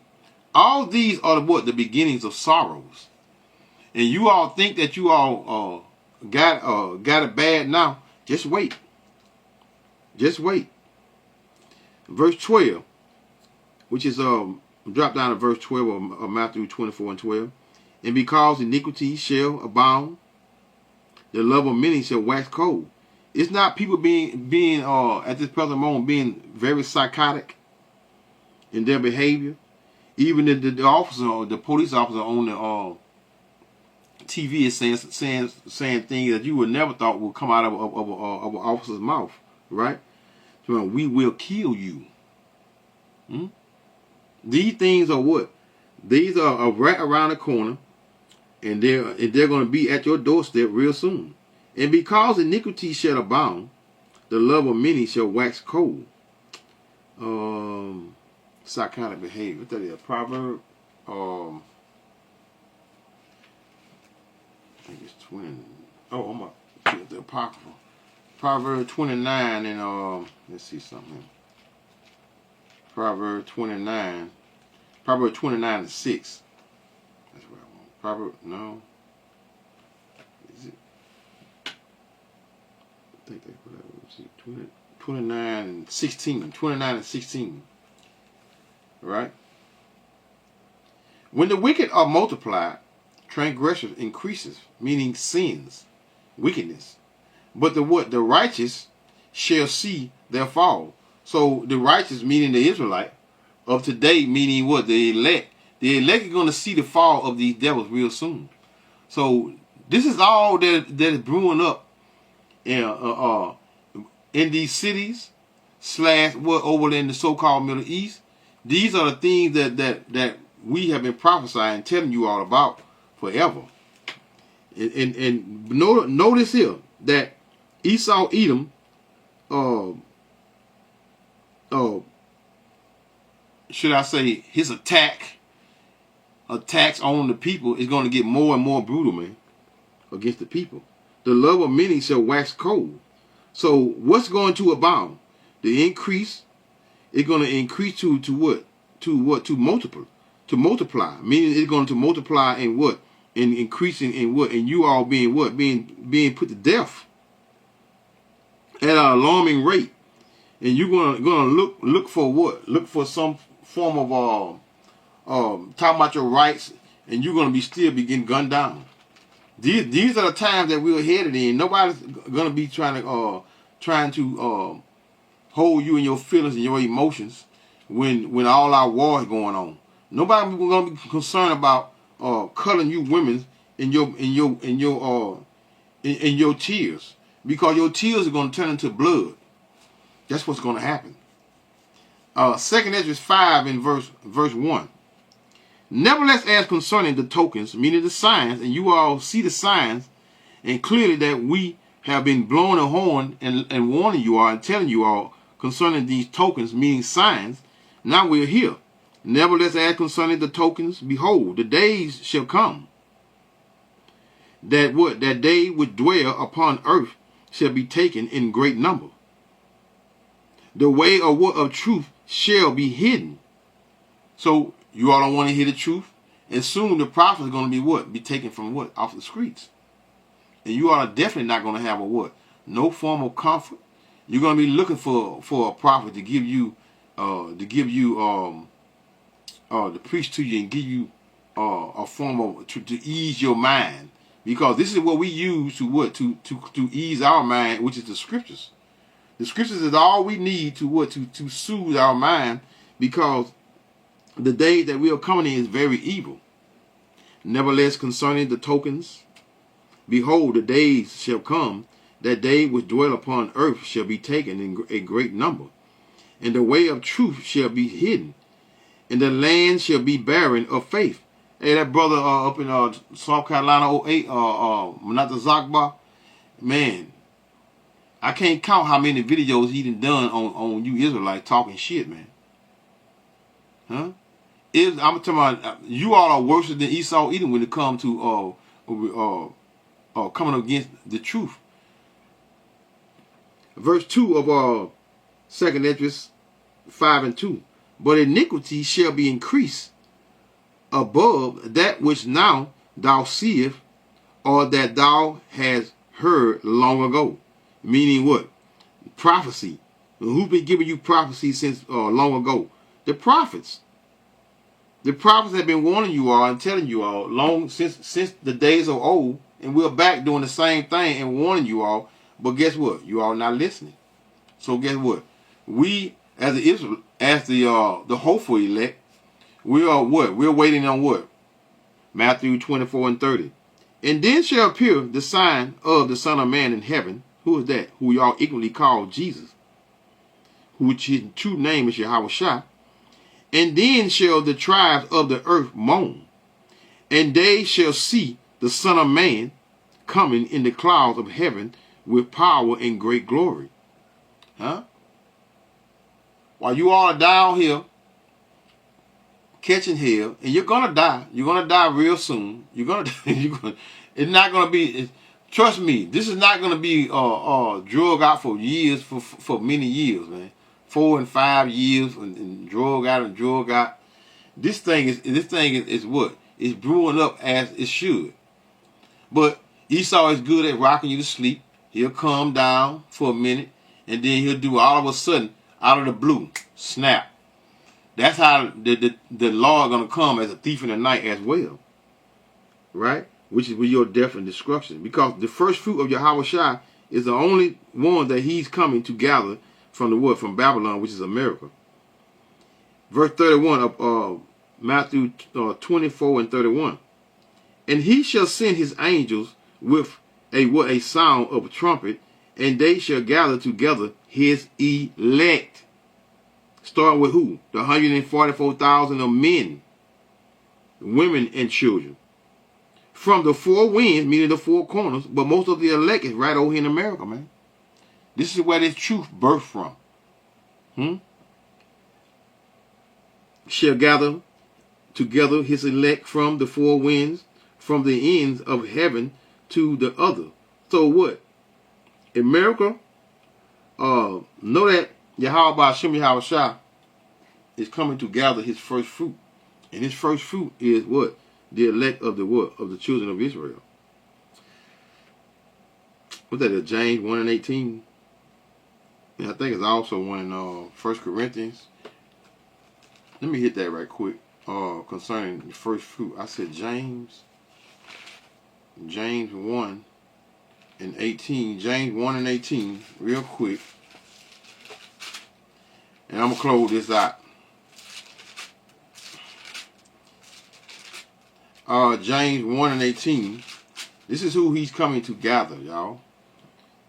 All these are the beginnings of sorrows. And you all think that you all got it bad now. Just wait. Just wait. Verse 12, which is drop down to verse 12 of Matthew 24 and 12. And because iniquity shall abound, the love of many shall wax cold. It's not people being at this present moment being very psychotic in their behavior. Even the officer, the police officer on the TV is saying things that you would never thought would come out of an officer's mouth, right? So we will kill you. These things are what? These are right around the corner, and they're going to be at your doorstep real soon. And because iniquity shall abound, the love of many shall wax cold. Psychotic behavior. That is a proverb. think it's 20. Oh, I'm up. The Apocryphal. Proverbs 29 and let's see something. Proverbs 29. Proverbs 29 and 6. That's what I want. Proverbs, no. Is it? I think that's what I want. 29 and 16. 29 and 16. Right? When the wicked are multiplied, transgression increases, meaning sins, wickedness. But the what? The righteous shall see their fall. So the righteous, meaning the Israelite of today, meaning what? The elect. The elect are going to see the fall of these devils real soon. So this is all that is brewing up in these cities / what over in the so-called Middle East. These are the things that we have been prophesying, telling you all about forever. And notice here that Esau, Edom, should I say, his attacks on the people is going to get more and more brutal, man, against the people. The love of many shall wax cold. So what's going to abound? The increase is going to increase to what? To multiply. To multiply. Meaning it's going to multiply in what? In increasing in what? And you all being what? Being put to death at an alarming rate. And you're gonna look for what? Look for some form of talking about your rights, and you're gonna still be getting gunned down. These are the times that we're headed in. Nobody's gonna be trying to hold you in your feelings and your emotions when all our war is going on. Nobody's gonna be concerned about culling you women in your tears, because your tears are gonna turn into blood. That's what's going to happen. 2 Ezra 5 in verse 1. Nevertheless, as concerning the tokens, meaning the signs, and you all see the signs, and clearly that we have been blowing a horn and warning you all and telling you all concerning these tokens, meaning signs, now we're here. Nevertheless, as concerning the tokens, behold, the days shall come, that what? That they which dwell upon earth shall be taken in great number. The way of truth shall be hidden. So you all don't want to hear the truth, and soon the prophet is going to be what? Be taken from what? Off the streets. And you all are definitely not going to have a what? No form of comfort. You're going to be looking for a prophet to give you to preach to you and give you a form of to ease your mind, because this is what we use to ease our mind, which is the scriptures. The scriptures is all we need to soothe our mind, because the day that we are coming in is very evil. Nevertheless, concerning the tokens, behold, the days shall come, that they which dwell upon earth shall be taken in a great number, and the way of truth shall be hidden, and the land shall be barren of faith. Hey, that brother up in South Carolina 08, Manata Zakba, man, I can't count how many videos he done on you Israelites talking shit, man. Huh? I'm talking about you all are worse than Esau Edom when it comes to coming against the truth. Verse 2 of 2 Ezra 5 and 2. But iniquity shall be increased above that which now thou seest, or that thou hast heard long ago. Meaning what? Prophecy. Who's been giving you prophecy since long ago? The prophets. The prophets have been warning you all and telling you all long since the days of old, and we're back doing the same thing and warning you all. But guess what? You all not listening. So guess what? We as the hopeful elect, we are what? We're waiting on what? Matthew 24 and 30. And then shall appear the sign of the Son of Man in heaven. Who is that? Who y'all equally call Jesus, which his true name is Yahweh. And then shall the tribes of the earth moan, and they shall see the Son of Man coming in the clouds of heaven with power and great glory. Huh? While you all are down here catching hell, and you're gonna die. You're gonna die real soon. You're gonna. It's not gonna be. Trust me. This is not gonna be drug out for years, for many years, man. 4 and 5 years, and drug out and drug out. This thing is what? It's brewing up as it should. But Esau is good at rocking you to sleep. He'll calm down for a minute, and then he'll do all of a sudden, out of the blue, snap. That's how the law is going to come as a thief in the night as well. Right? Which is with your death and destruction. Because the first fruit of Yahweh Shai is the only one that he's coming to gather from the wood, from Babylon, which is America. Verse 31 of Matthew 24 and 31. And he shall send his angels with a sound of a trumpet, and they shall gather together his elect. Starting with who? The 144,000 of men, women, and children. From the four winds, meaning the four corners, but most of the elect is right over here in America, man. This is where this truth birthed from. Shall gather together his elect from the four winds, from the ends of heaven to the other. So what? America, know that Yahweh Hashem Yahweh Shai is coming to gather his first fruit. And his first fruit is what? The elect of the what? Of the children of Israel. What's that? James 1 and 18. And I think it's also one in 1 Corinthians. Let me hit that right quick. Concerning the first fruit. I said James 1 and 18. James 1 and 18. Real quick. And I'm going to close this out. James 1 and 18. This is who he's coming to gather, y'all.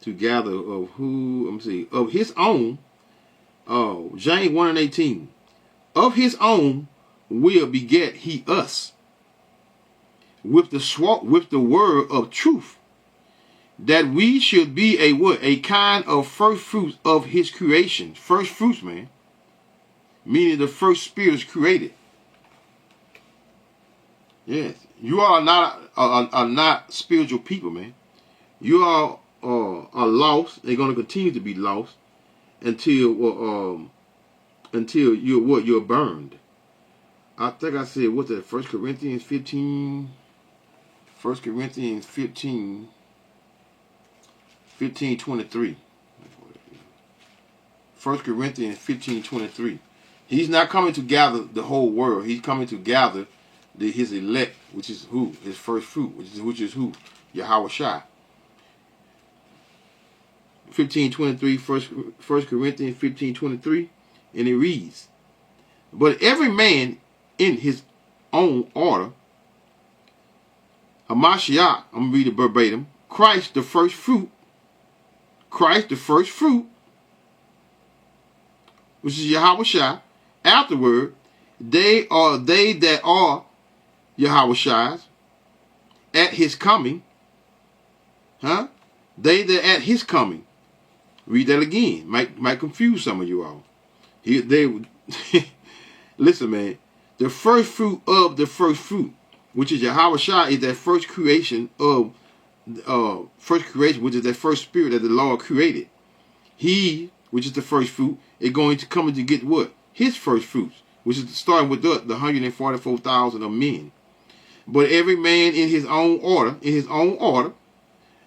To gather of who, let me see, of his own. James 1 and 18. Of his own will beget he us with the word of truth, that we should be a what? A kind of first fruits of his creation. First fruits, man. Meaning the first spirits created. Yes. You all are not spiritual people, man. You all are lost. They're going to continue to be lost until you're what? You're burned. I think I said, what's that? 1 Corinthians 15. 1 Corinthians 15. 15:23. 1 Corinthians 15:23. He's not coming to gather the whole world. He's coming to gather his elect, which is who? His first fruit, which is who? Yahweh Shai. 15:23, 1 Corinthians 15:23, and it reads, but every man in his own order, a Mashiach, I'm going to read it verbatim, Christ the first fruit, which is Yahweh Shai. Afterward, they that are Yahweh Shai's at his coming. They that at his coming. Read that again. Might confuse some of you all. Listen, man. The first fruit of the first fruit, which is Yahweh Shai, is that first creation, which is that first spirit that the Lord created. He, which is the first fruit, is going to come to get what? His first fruits, which is starting with the 144,000 of men. But every man in his own order,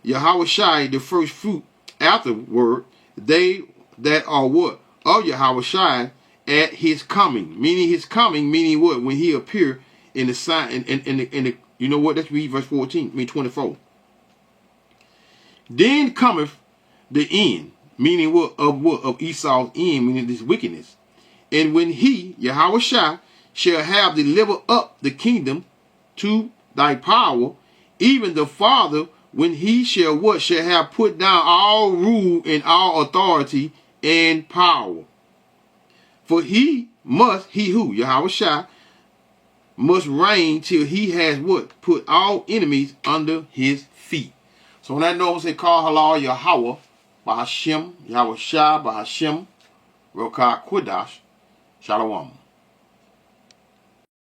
Yahweh Shai, the first fruit. Afterward, they that are what? Of Yahweh Shai at his coming. Meaning what? When he appear in the sign, in the you know what? Let's read verse 24. Then cometh the end, meaning what? Of Esau's end, meaning this wickedness. And when he, Yahweh Shai, shall have delivered up the kingdom to thy power, even the Father, when he shall what? Shall have put down all rule and all authority and power. For he who, Yahweh Shai, must reign till he has what? Put all enemies under his feet. So when that note say, call halal Yahweh, by Hashem, Yahweh Shai, by Hashem, Rokah Quadash, Shalom.